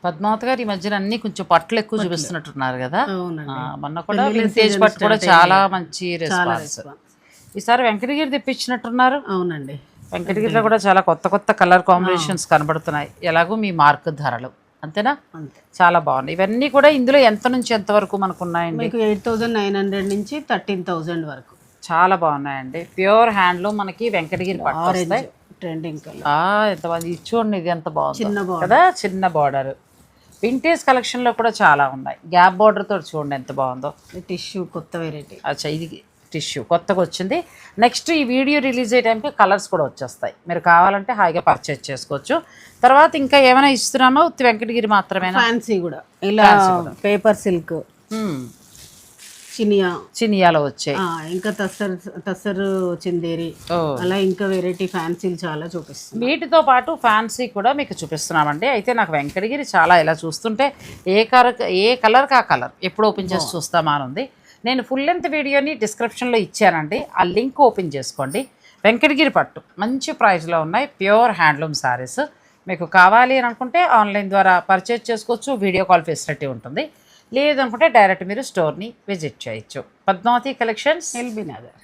పద్మావతి గారు ఈ మధ్యన అన్ని కొంచెం పట్లు ఎక్కువ చూపిస్తున్నట్టున్నారు కదా. అవునండి. మొన్న కూడా వింటేజ్ పట్టు కూడా చాలా మంచి రెస్పాన్స్. ఈసారి వెంకటగిరి తెప్పించినట్టున్నారు. అవునండి. వెంకటగిరిలో కూడా చాలా కొత్త కొత్త కలర్ కాంబినేషన్స్ కనబడుతున్నాయి. ఎలాగో మీ మార్క్ ధరలు అంతేనా, చాలా బాగున్నాయి. ఇవన్నీ కూడా ఇందులో ఎంత నుంచి ఎంత వరకు మనకు ఉన్నాయండి? మీకు 8,900 నుంచి 13,000 వరకు చాలా బాగున్నాయండి. ప్యూర్ హ్యాండ్లూమ్ మనకి వెంకటగిరి పట్టు వస్తాయి. ట్రెండింగ్ కలర్ ఎంత బాగుంది. ఇది చూడండి, ఇది ఎంత బాగుంది కదా, చిన్న బార్డర్. వింటేజ్ కలెక్షన్లో కూడా చాలా ఉన్నాయి. గ్యాప్ బార్డర్ తోటి చూడండి ఎంత బాగుందో. టిష్యూ కొత్త వెరైటీ. అచ్చా, ఇది టిష్యూ కొత్తగా వచ్చింది. నెక్స్ట్ ఈ వీడియో రిలీజ్ అయ్యే టైంకి కలర్స్ కూడా వచ్చేస్తాయి. మీరు కావాలంటే హాయిగా పర్చేజ్ చేసుకోవచ్చు. తర్వాత ఇంకా ఏమైనా ఇస్తున్నామా? ఉత్తి వెంకటగిరి మాత్రమేనా? ఫ్యాన్సీ కూడా ఇలా పేపర్ సిల్క్, చినియాలో వచ్చాయి. ఇంకా తస్సరు చిందేరి, అలా ఇంకా వెరైటీ ఫ్యాన్సీలు చాలా చూపిస్తుంది. వీటితో పాటు ఫ్యాన్సీ కూడా మీకు చూపిస్తున్నామండి. అయితే నాకు వెంకటగిరి చాలా ఇలా చూస్తుంటే ఏ కలర్కి ఆ కలర్ ఎప్పుడు ఓపెన్ చేసి చూస్తామా అని ఉంది. నేను ఫుల్ లెంత్ వీడియోని డిస్క్రిప్షన్లో ఇచ్చానండి, ఆ లింక్ ఓపెన్ చేసుకోండి. వెంకటగిరి పట్టు మంచి ప్రైస్లో ఉన్నాయి. ప్యూర్ హ్యాండ్లూమ్ శారీస్ మీకు కావాలి అని అనుకుంటే ఆన్లైన్ ద్వారా పర్చేజ్ చేసుకోవచ్చు. వీడియో కాల్ ఫెసిలిటీ ఉంటుంది. లేదనుకుంటే డైరెక్ట్ మీరు స్టోర్ని విజిట్ చేయొచ్చు. పద్మావతి కలెక్షన్స్, ఎల్బీ నగర్.